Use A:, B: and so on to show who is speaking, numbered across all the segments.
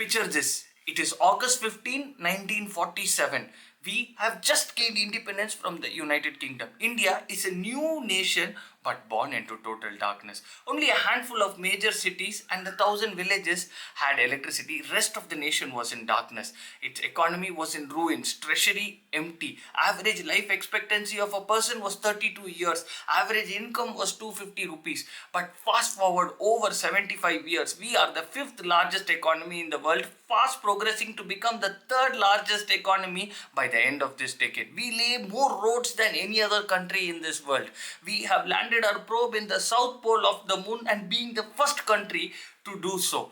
A: Picture this. It is August 15, 1947. We have just gained independence from the United Kingdom. India is a new nation but born into total darkness. Only a handful of major cities and 1,000 villages had electricity. Rest of the nation was in darkness. Its economy was in ruins, treasury empty. Average life expectancy of a person was 32 years. Average income was 250 rupees. But fast forward over 75 years, we are the fifth largest economy in the world, fast progressing to become the third largest economy by the end of this decade. We lay more roads than any other country in this world. We have landed our probe in the south pole of the moon and being the first country to do so.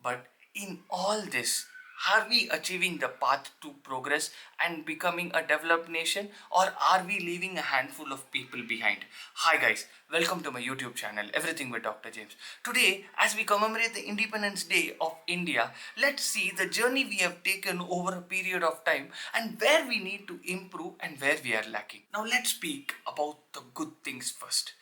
A: But in all this, are we achieving the path to progress and becoming a developed nation, or are we leaving a handful of people behind? Hi guys, welcome to my YouTube channel, Everything with Dr. James. Today, as we commemorate the Independence Day of India, let's see the journey we have taken over a period of time and where we need to improve and where we are lacking. Now let's speak about the good things first.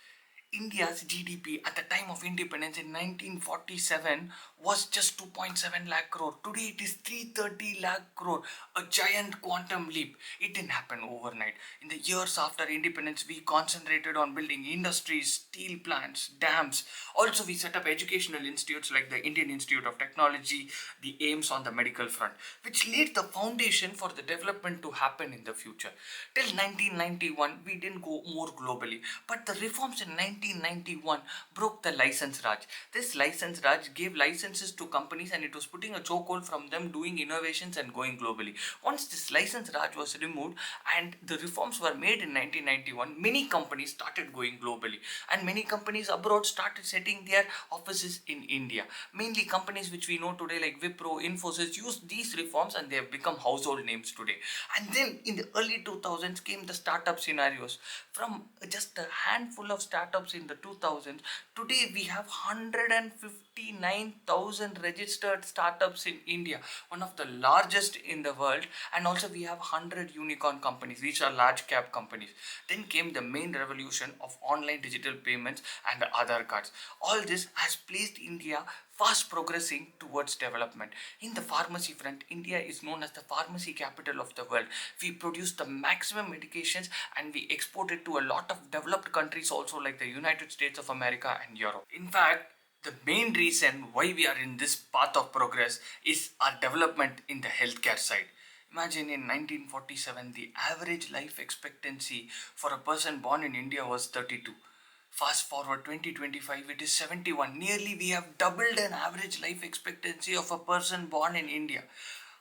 A: India's GDP at the time of independence in 1947 was just 2.7 lakh crore. Today it is 330 lakh crore, a giant quantum leap. It didn't happen overnight. In the years after independence, we concentrated on building industries, steel plants, dams. Also, we set up educational institutes like the Indian Institute of Technology, the AIMS on the medical front, which laid the foundation for the development to happen in the future. Till 1991, we didn't go more globally, but the reforms in 1991 broke the license raj. This license raj gave licenses to companies and it was putting a chokehold from them doing innovations and going globally. Once this license raj was removed and the reforms were made in 1991, many companies started going globally and many companies abroad started setting their offices in India. Mainly companies which we know today like Wipro, Infosys used these reforms and they have become household names today. And then in the early 2000s came the startup scenarios. From just a handful of startups in the 2000s, today we have 159,000 registered startups in India, one of the largest in the world, and also we have 100 unicorn companies, which are large cap companies. Then came the main revolution of online digital payments and Aadhaar cards. All this has placed India fast progressing towards development. In the pharmacy front, India is known as the pharmacy capital of the world. We produce the maximum medications and we export it to a lot of developed countries also like the United States of America and Europe. In fact, the main reason why we are in this path of progress is our development in the healthcare side. Imagine in 1947, the average life expectancy for a person born in India was 32. Fast forward 2025, it is 71. Nearly we have doubled an average life expectancy of a person born in India.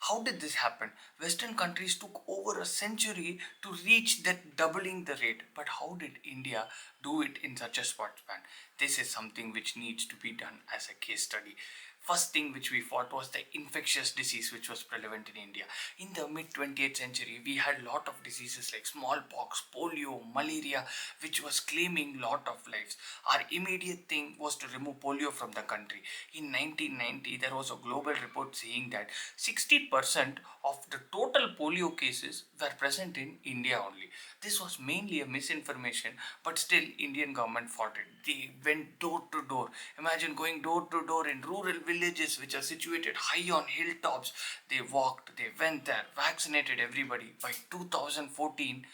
A: How did this happen? Western countries took over a century to reach that doubling the rate. But how did India do it in such a short span? This is something which needs to be done as a case study. First thing which we fought was the infectious disease which was prevalent in India. In the mid 20th century, we had lot of diseases like smallpox, polio, malaria, which was claiming lot of lives. Our immediate thing was to remove polio from the country. In 1990, there was a global report saying that 60% of the total polio cases were present in India only. This was mainly a misinformation, but still Indian government fought it. They went door to door. Imagine going door to door in rural villages which are situated high on hilltops. They walked, they went there, vaccinated everybody. By 2014,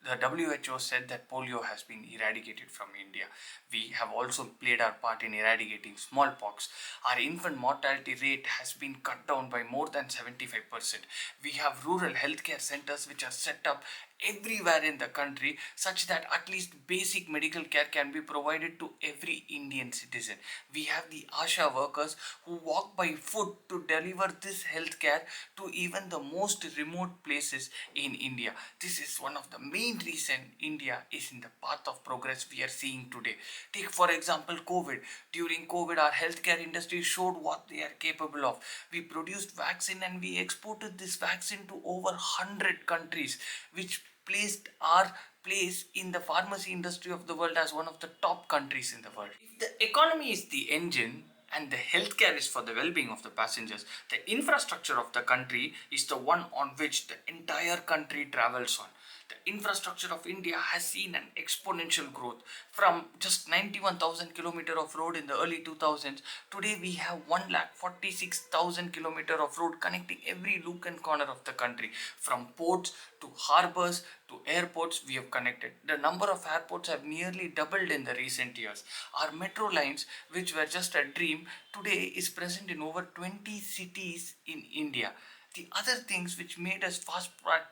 A: the WHO said that polio has been eradicated from India. We have also played our part in eradicating smallpox. Our infant mortality rate has been cut down by more than 75%. We have rural healthcare centers which are set up everywhere in the country such that at least basic medical care can be provided to every Indian citizen. We have the ASHA workers who walk by foot to deliver this healthcare to even the most remote places in India. This is one of the main reasons India is in the path of progress we are seeing today. Take for example COVID. During COVID, our healthcare industry showed what they are capable of. We produced vaccine and we exported this vaccine to over 100 countries, which placed our place in the pharmacy industry of the world as one of the top countries in the world. If the economy is the engine and the healthcare is for the well-being of the passengers, the infrastructure of the country is the one on which the entire country travels on. The infrastructure of India has seen an exponential growth from just 91,000 kilometer of road in the early 2000s. Today we have 1,46,000 kilometer of road connecting every nook and corner of the country. From ports to harbors to airports, we have connected. The number of airports have nearly doubled in the recent years. Our metro lines, which were just a dream, today is present in over 20 cities in India. The other things which made us fast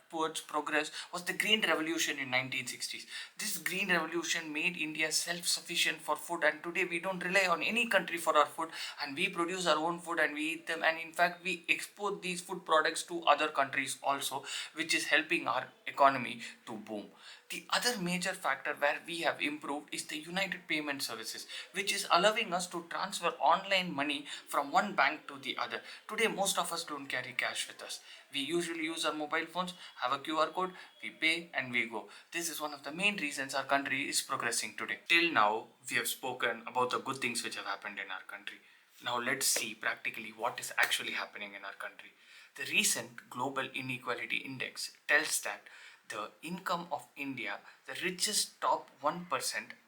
A: towards progress was the Green Revolution in 1960s. This Green Revolution made India self-sufficient for food, and today we don't rely on any country for our food, and we produce our own food and we eat them, and in fact we export these food products to other countries also, which is helping our economy to boom. The other major factor where we have improved is the United Payment Services, which is allowing us to transfer online money from one bank to the other. Today, most of us don't carry cash with us. We usually use our mobile phones, have a QR code, we pay and we go. This is one of the main reasons our country is progressing today. Till now, we have spoken about the good things which have happened in our country. Now let's see practically what is actually happening in our country. The recent Global Inequality Index tells that the income of India, the richest top 1%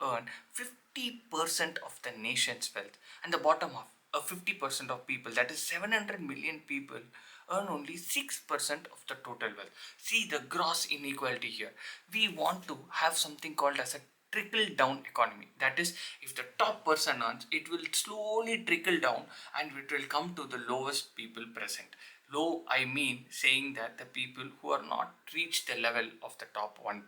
A: earn 50% of the nation's wealth, and the bottom half, 50% of people, that is 700 million people, earn only 6% of the total wealth. See the gross inequality here. We want to have something called as a trickle down economy. That is, if the top person earns, it will slowly trickle down and it will come to the lowest people present. Low, I mean saying that the people who are not reached the level of the top 1%.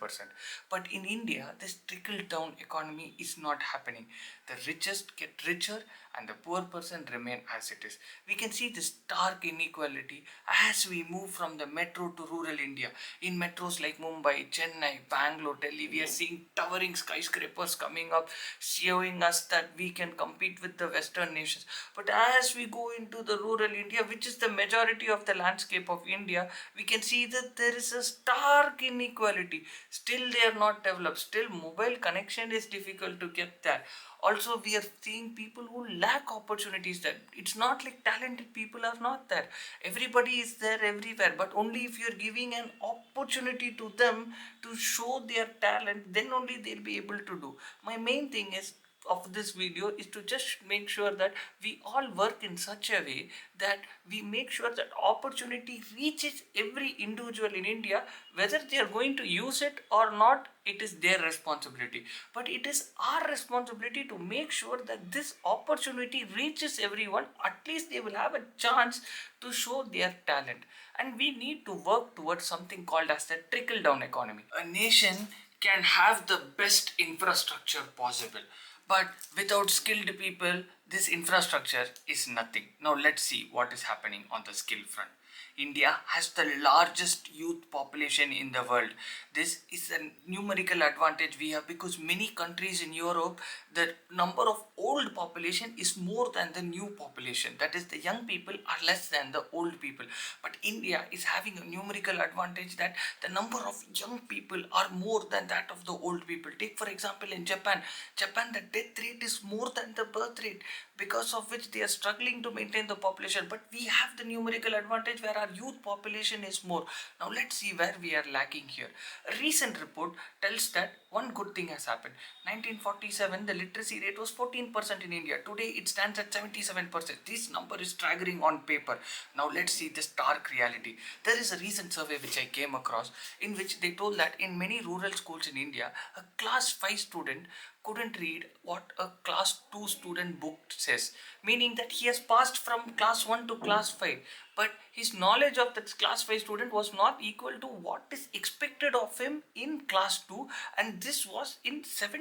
A: But in India, this trickle down economy is not happening. The richest get richer and the poor person remain as it is. We can see this stark inequality as we move from the metro to rural India. In metros like Mumbai, Chennai, Bangalore, Delhi, we are seeing towering skyscrapers coming up, showing us that we can compete with the Western nations. But as we go into the rural India, which is the majority of the landscape of India, we can see that there is a stark inequality. Still, they are not developed. Still, mobile connection is difficult to get there. Also, we are seeing people who lack opportunities there. It's not like talented people are not there. Everybody is there everywhere, but only if you're giving an opportunity to them to show their talent, then only they'll be able to do. My main thing is of this video is to just make sure that we all work in such a way that we make sure that opportunity reaches every individual in India. Whether they are going to use it or not, it is their responsibility, but it is our responsibility to make sure that this opportunity reaches everyone. At least they will have a chance to show their talent, and we need to work towards something called as the trickle down economy. A nation can have the best infrastructure possible, but without skilled people, this infrastructure is nothing. Now let's see what is happening on the skill front. India has the largest youth population in the world. This is a numerical advantage we have because many countries in Europe, the number of old population is more than the new population. That is, the young people are less than the old people. But India is having a numerical advantage that the number of young people are more than that of the old people. Take for example in Japan. Japan, the death rate is more than the birth rate, because of which they are struggling to maintain the population. But we have the numerical advantage where our youth population is more. Now let's see where we are lacking here. A recent report tells that one good thing has happened. 1947, the literacy rate was 14% in India. Today it stands at 77%. This number is staggering on paper. Now let's see the stark reality. There is a recent survey which I came across in which they told that in many rural schools in India, a class 5 student couldn't read what a class 2 student book says, meaning that he has passed from class 1 to class 5, but his knowledge of that class 5 student was not equal to what is expected of him in class 2, and this was in 70%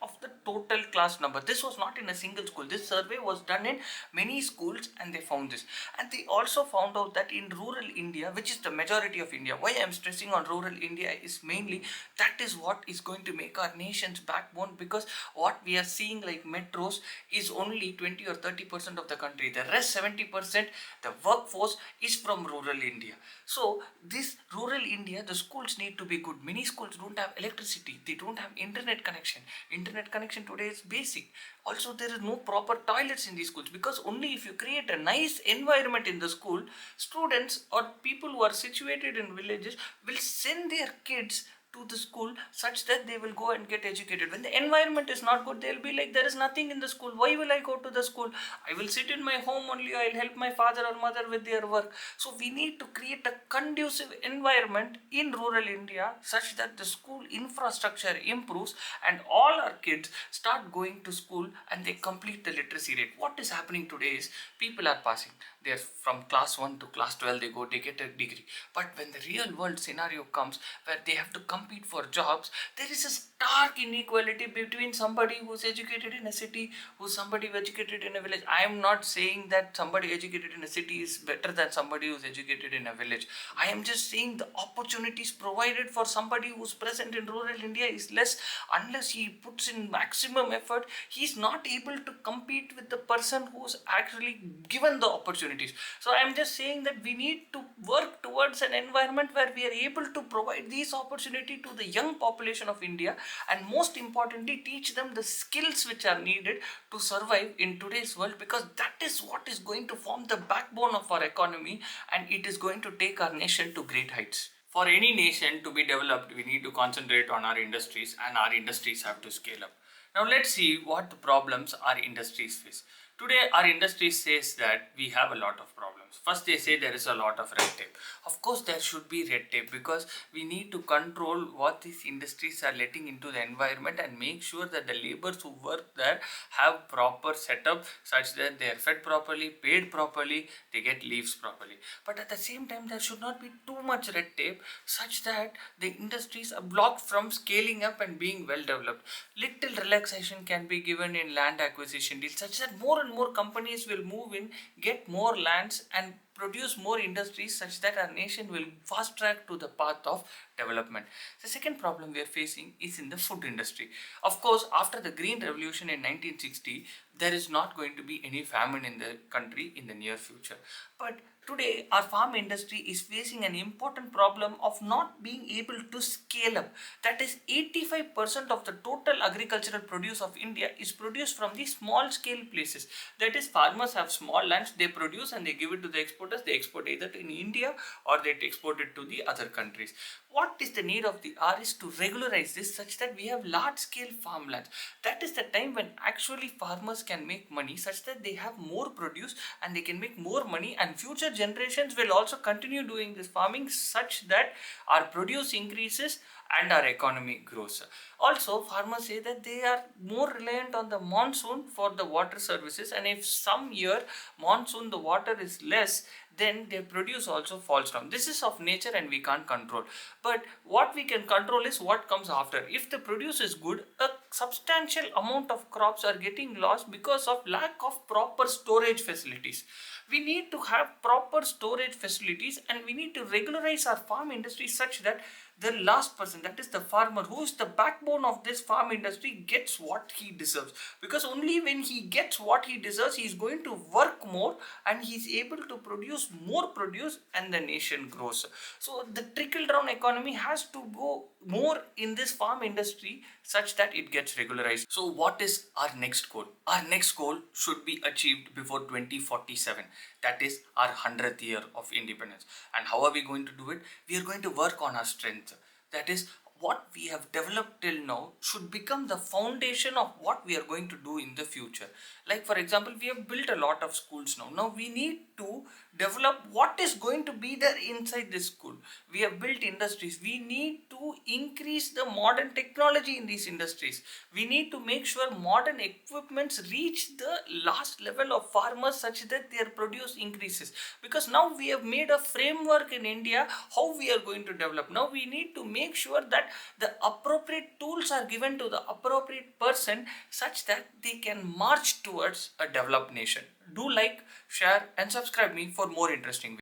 A: of the total class number. This was not in a single school. This survey was done in many schools and they found this. And they also found out that in rural India, which is the majority of India, why I am stressing on rural India is mainly that is what is going to make our nation's backbone, because what we are seeing like metros is only 20 or 30% of the country. The rest 70%, the workforce is from rural India. So this rural India, the schools need to be good. Many schools don't have electricity, they don't have internet connection today is basic. Also there is no proper toilets in these schools, because only if you create a nice environment in the school, students or people who are situated in villages will send their kids to the school such that they will go and get educated. When the environment is not good, they'll be like, there is nothing in the school, why will I go to the school? I will sit in my home only, I'll help my father or mother with their work. So we need to create a conducive environment in rural India such that the school infrastructure improves and all our kids start going to school and they complete the literacy rate. What is happening today is people are passing, they're from class 1 to class 12, they go, they get a degree. But when the real world scenario comes where they have to compete for jobs, there is a stark inequality between somebody who's educated in a city, who's somebody who's educated in a village. I am not saying that somebody educated in a city is better than somebody who's educated in a village. I am just saying the opportunities provided for somebody who's present in rural India is less. Unless he puts in maximum effort, he's not able to compete with the person who's actually given the opportunities. So I am just saying that we need to work towards an environment where we are able to provide these opportunity to the young population of India, and most importantly teach them the skills which are needed to survive in today's world, because that is what is going to form the backbone of our economy, and it is going to take our nation to great heights. For any nation to be developed, we need to concentrate on our industries, and our industries have to scale up. Now let's see what the problems our industries face. Today our industry says that we have a lot of problems. First they say there is a lot of red tape. Of course there should be red tape, because we need to control what these industries are letting into the environment and make sure that the laborers who work there have proper setup such that they are fed properly, paid properly, they get leaves properly. But at the same time there should not be too much red tape such that the industries are blocked from scaling up and being well developed. Little relaxation can be given in land acquisition deals such that more and more companies will move in, get more lands and produce more industries such that our nation will fast track to the path of development. The second problem we are facing is in the food industry. Of course, after the Green Revolution in 1960, there is not going to be any famine in the country in the near future. But today, our farm industry is facing an important problem of not being able to scale up. That is, 85% of the total agricultural produce of India is produced from the small scale places. That is, farmers have small lands, they produce and they give it to the exporters. They export either in India or they export it to the other countries. What is the need of the hour is to regularize this such that we have large scale farmlands. That is the time when actually farmers can make money such that they have more produce and they can make more money, and future generations will also continue doing this farming such that our produce increases and our economy grows. Also, farmers say that they are more reliant on the monsoon for the water services, and if some year monsoon the water is less, then their produce also falls down. This is of nature and we can't control. But what we can control is what comes after. If the produce is good, a substantial amount of crops are getting lost because of lack of proper storage facilities. We need to have proper storage facilities, and we need to regularize our farm industry such that the last person, that is the farmer, who is the backbone of this farm industry, gets what he deserves. Because only when he gets what he deserves, he is going to work more and he is able to produce more produce, and the nation grows. So the trickle down economy has to go more in this farm industry such that it gets regularized. So what is our next goal? Our next goal should be achieved before 2047. That is our 100th year of independence. And how are we going to do it? We are going to work on our strength. That is, what we have developed till now should become the foundation of what we are going to do in the future. Like for example, we have built a lot of schools now. Now we need to develop what is going to be there inside this school. We have built industries. We need to increase the modern technology in these industries. We need to make sure modern equipments reach the last level of farmers such that their produce increases. Because now we have made a framework in India how we are going to develop. Now we need to make sure that the appropriate tools are given to the appropriate person such that they can march towards a developed nation. Do like, share and subscribe me for more interesting videos.